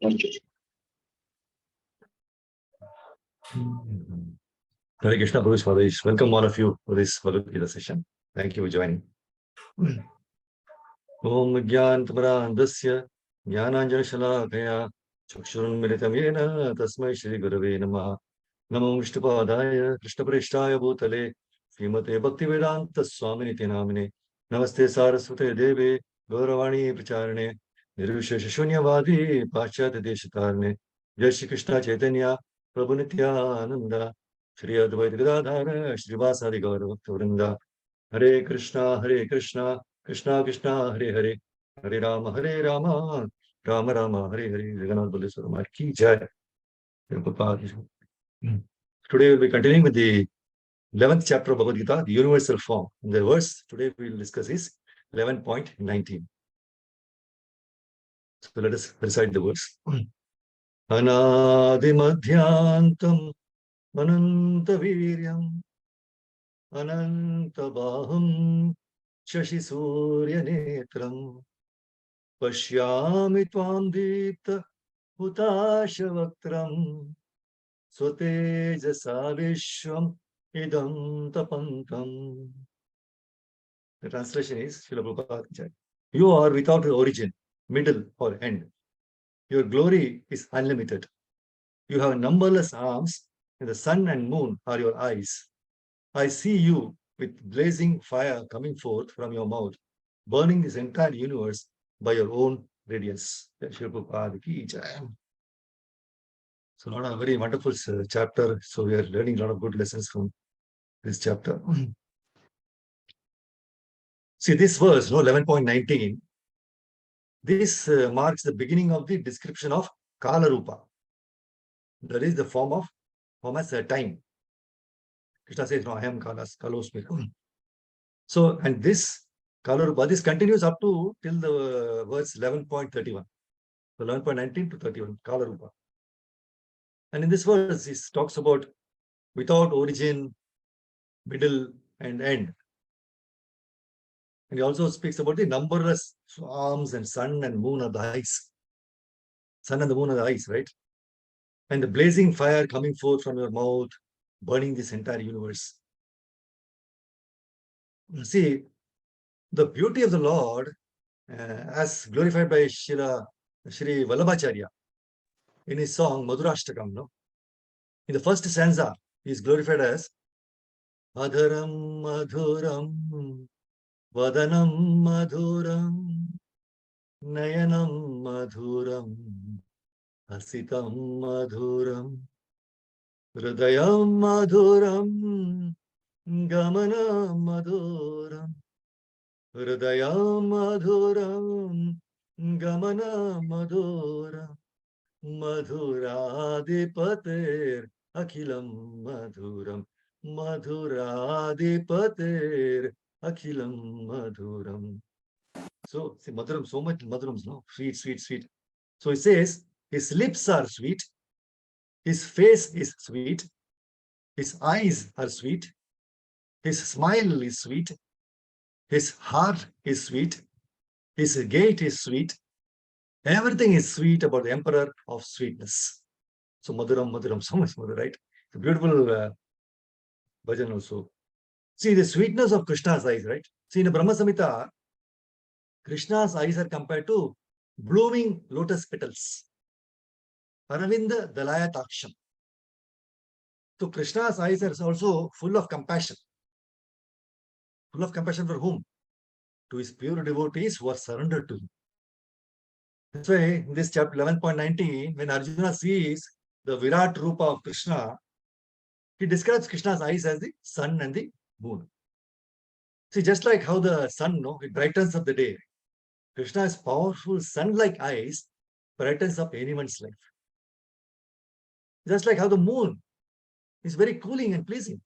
Thank you. Hare Krishna, Bruce Maharaj. Welcome all of you for this Bhagavad Gita session. Thank you for joining. Om Jnantamrandasya Jnananjanashalakaya Chakshurunmilitam Yena Tasmai Shri Gurave Namaha Namo Vishnupadaya Krishnaprashtaya Bhutale Srimate Bhaktivedanta Swaminiti Namine Namaste Saraswate Deve Gauravani Pracharane Nirvishesha Shunyavadi Paschat Deshatarne Jai Shri Krishna Chaitanya Prabhu Nityananda Shri Advaita Gadadhara Srivasadi Gauravatavrinda Hare Krishna Krishna Krishna Hare Hare Hare Rama Rama Rama Hare Hare Jagannath Balleswara Maharaj Ki Jai. Today we'll be continuing with the 11th chapter of Bhagavad Gita, the universal form. And the verse today we'll discuss is 11.19. So let us recite the verse. Anadimadhyantam Anantaviryam Anantabaham Shashi Surya Netram Pashyami Tvam Deepta Hutashavakram Swatejasa Vishwam Idam Tapantam. The translation is, Srila Prabhupada, you are without origin, middle or end. Your glory is unlimited. You have numberless arms, and the sun and moon are your eyes. I see you with blazing fire coming forth from your mouth, burning this entire universe by your own radiance. So, not a very wonderful chapter. So, we are learning a lot of good lessons from this chapter. See, this verse, 11.19, this marks the beginning of the description of Kala Rupa. That is the form as time. Krishna says, no, I am Kalosmi. So, and this Kala Rupa, this continues up to till the verse 11.31. So 11.19 to 31, Kala Rupa. And in this verse, it talks about without origin, middle, and end. And he also speaks about the numberless arms and sun and moon are the eyes. Sun and the moon are the eyes, right? And the blazing fire coming forth from your mouth, burning this entire universe. See, the beauty of the Lord, as glorified by Shri Vallabhacharya in his song Madhurashtakam, no? In the first stanza, he is glorified as Adharam Madhuram Vadanam Madhuram Nayanam Madhuram Hasitam Madhuram Hridayam Madhuram Gamanam Madhuram Hridayam Madhuram Gamanam Madhuram Madhuradipater Akhilam Madhuram Madhuradipater Akhilam Madhuram. So, see, Madhuram, so much Madhurams, no? Sweet, sweet, sweet. So it says, his lips are sweet, his face is sweet, his eyes are sweet, his smile is sweet, his heart is sweet, his gait is sweet. Everything is sweet about the emperor of sweetness. So Madhuram, so much Madhur, right? It's a beautiful bhajan also. See, the sweetness of Krishna's eyes, right? See, in the Brahma Samhita, Krishna's eyes are compared to blooming lotus petals. Aravinda Dalayataksham. So Krishna's eyes are also full of compassion. Full of compassion for whom? To his pure devotees who are surrendered to him. That's why in this chapter 11.19, when Arjuna sees the Virat Rupa of Krishna, he describes Krishna's eyes as the sun and the moon. See, just like how the sun, it brightens up the day, Krishna's powerful sun-like eyes brightens up anyone's life. Just like how the moon is very cooling and pleasing.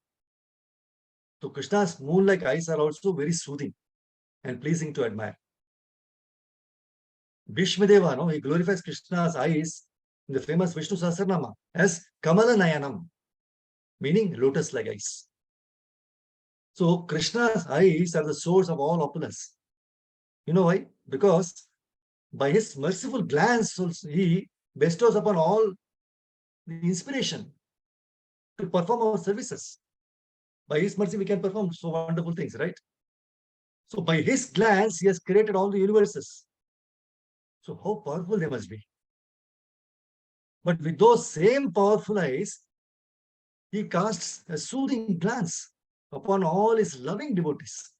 So Krishna's moon-like eyes are also very soothing and pleasing to admire. Bhishmadeva, he glorifies Krishna's eyes in the famous Vishnu Sahasranama as Kamala Nayanam, meaning lotus-like eyes. So Krishna's eyes are the source of all opulence. You know why? Because by his merciful glance, he bestows upon all the inspiration to perform our services. By His mercy, we can perform so wonderful things, right? So by His glance, He has created all the universes. So how powerful they must be. But with those same powerful eyes, He casts a soothing glance upon all His loving devotees.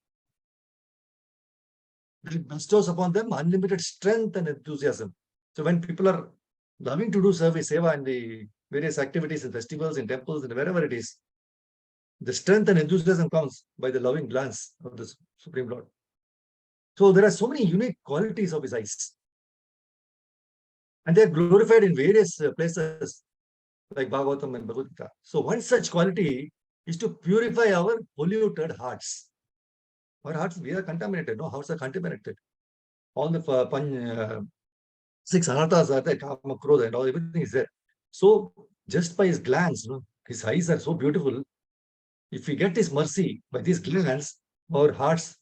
That bestows upon them unlimited strength and enthusiasm. So when people are loving to do service, seva, and the various activities and festivals in temples and wherever it is, the strength and enthusiasm comes by the loving glance of the Supreme Lord. So there are so many unique qualities of His eyes. And they are glorified in various places like Bhagavatam and Bhagavad Gita. So one such quality is to purify our polluted hearts. Our hearts, we are contaminated. No, hearts are contaminated. All the six anarthas are there, kama, krodha, and all, everything is there. So just by His glance, His eyes are so beautiful. If we get His mercy by this glance, our hearts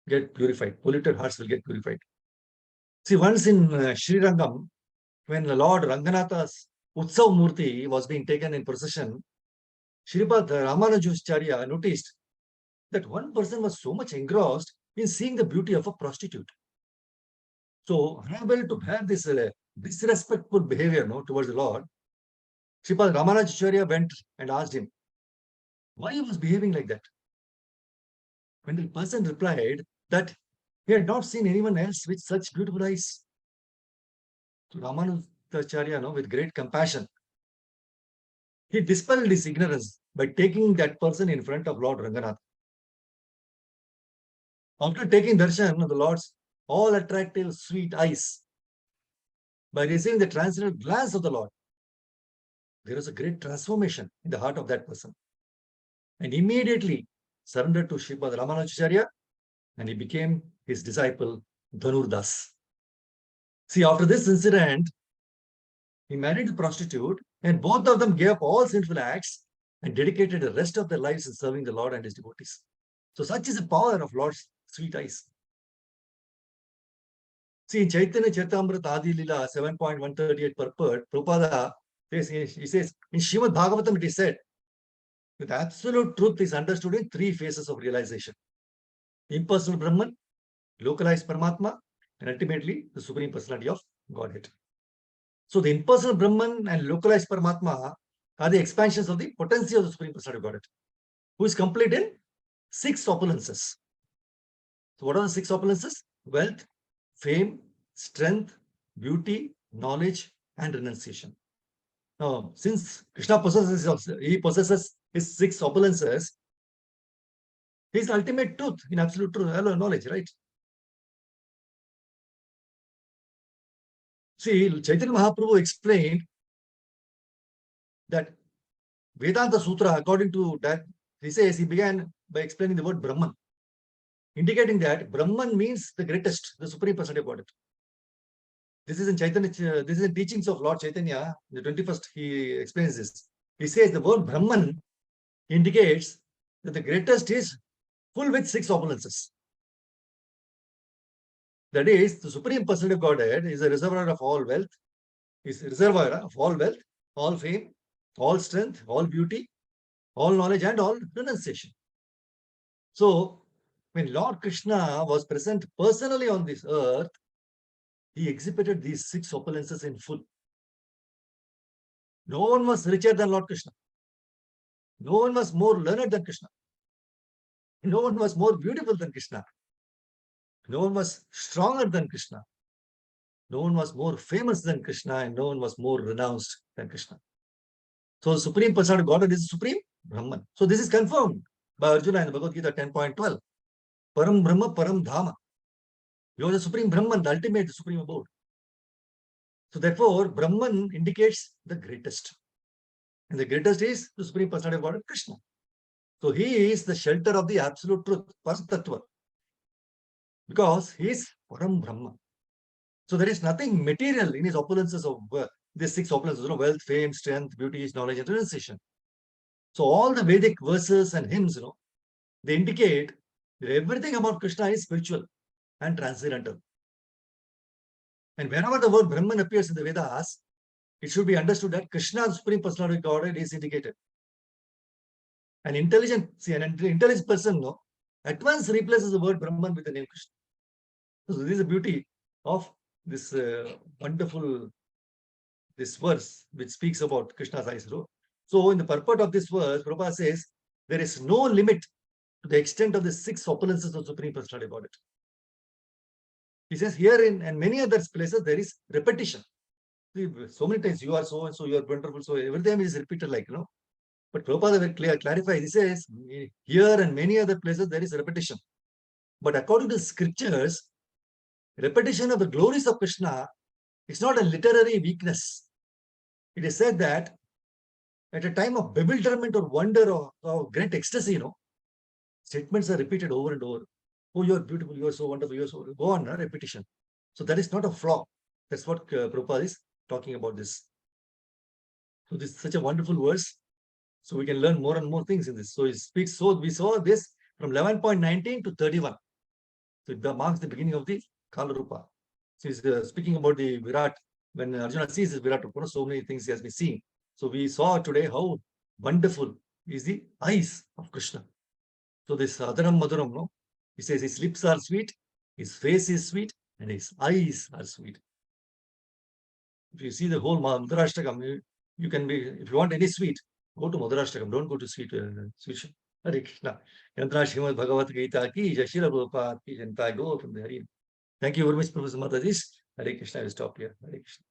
get purified. Polluted hearts will get purified. See, once in Sri Rangam, when the Lord Ranganatha's Utsav Murti was being taken in procession, Sripad Ramanujacharya noticed that one person was so much engrossed in seeing the beauty of a prostitute. So, unable to have this disrespectful behavior towards the Lord, Sripad Ramanujacharya went and asked him why he was behaving like that. When the person replied that he had not seen anyone else with such beautiful eyes. So Ramanujacharya, with great compassion, he dispelled his ignorance by taking that person in front of Lord Ranganatha. After taking darshan of the Lord's all attractive, sweet eyes, by receiving the transcendental glance of the Lord, there was a great transformation in the heart of that person. And immediately surrendered to Sripad Ramanujacharya, and he became his disciple, Dhanurdas. See, after this incident, he married a prostitute, and both of them gave up all sinful acts and dedicated the rest of their lives in serving the Lord and His devotees. So such is the power of Lord's sweet eyes. See, in Chaitanya Charitamrita Adi Lila 7.138 purport, Prabhupada says, he says, in Srimad Bhagavatam it is said, with absolute truth is understood in three phases of realization. Impersonal Brahman, localized Paramatma, and ultimately the Supreme Personality of Godhead. So the impersonal Brahman and localized Paramatma are the expansions of the potency of the Supreme Personality of Godhead, who is complete in six opulences. So what are the six opulences? Wealth, fame, strength, beauty, knowledge, and renunciation. Now, since Krishna possesses his six opulences, he is the ultimate truth in absolute truth, knowledge, right? See, Chaitanya Mahaprabhu explained that Vedanta Sutra, according to that, he says he began by explaining the word Brahman, indicating that Brahman means the greatest, the Supreme Personality of Godhead. This is in Chaitanya, this is in teachings of Lord Chaitanya, the 21st, he explains this. He says the word Brahman indicates that the greatest is full with six opulences. That is, the Supreme Personality of Godhead is a reservoir of all wealth, all fame, all strength, all beauty, all knowledge, and all renunciation. So, when Lord Krishna was present personally on this earth, he exhibited these six opulences in full. No one was richer than Lord Krishna. No one was more learned than Krishna. No one was more beautiful than Krishna. No one was stronger than Krishna. No one was more famous than Krishna, and no one was more renounced than Krishna. So the Supreme Personality of Godhead is the Supreme Brahman. So this is confirmed by Arjuna in the Bhagavad Gita 10.12. Param Brahma, Param Dhama. You are the Supreme Brahman, the ultimate, the Supreme Abode. So therefore, Brahman indicates the greatest. And the greatest is the Supreme Personality of Godhead, Krishna. So he is the shelter of the absolute truth, Paratattva. Because he is Param Brahma. So there is nothing material in his opulences of these six opulences, wealth, fame, strength, beauty, knowledge, and renunciation. So all the Vedic verses and hymns, they indicate that everything about Krishna is spiritual and transcendental. And whenever the word Brahman appears in the Vedas, it should be understood that Krishna, the Supreme Personality of Godhead, is indicated. An intelligent person, no, at once replaces the word Brahman with the name Krishna. So this is the beauty of this wonderful this verse which speaks about Krishna's eyes. So in the purport of this verse, Prabhupada says there is no limit to the extent of the 6 opulences of Supreme Personality of Godhead. He says here and many other places there is repetition. So many times you are so and so, you are wonderful, so every time it is repeated like, But Prabhupada will clarify, he says here and many other places there is repetition. But according to the scriptures, repetition of the glories of Krishna is not a literary weakness. It is said that at a time of bewilderment or wonder or great ecstasy, statements are repeated over and over. Oh, you are beautiful, you are so wonderful, you are so, go on, repetition. So that is not a flaw. That's what Prabhupada is talking about this. So this is such a wonderful verse. So we can learn more and more things in this. So it speaks, so we saw this from 11.19 to 31. So it marks the beginning of the Kala Rupa. So he's speaking about the Virat. When Arjuna sees this Virat Rupa, so many things he has been seeing. So we saw today how wonderful is the eyes of Krishna. So this Adaram Madhuram, he says his lips are sweet, his face is sweet, and his eyes are sweet. If you see the whole Madhurashtakam, you can be, if you want any sweet, go to Madhurashtakam, don't go to sweet. Hare Krishna. Yantra Srimad Bhagavad Gita ki, Jashira Prabhupada ki, Janta go from the Hari. Thank you very much, Professor Matajish. Hare Krishna, I will stop here. Hare Krishna.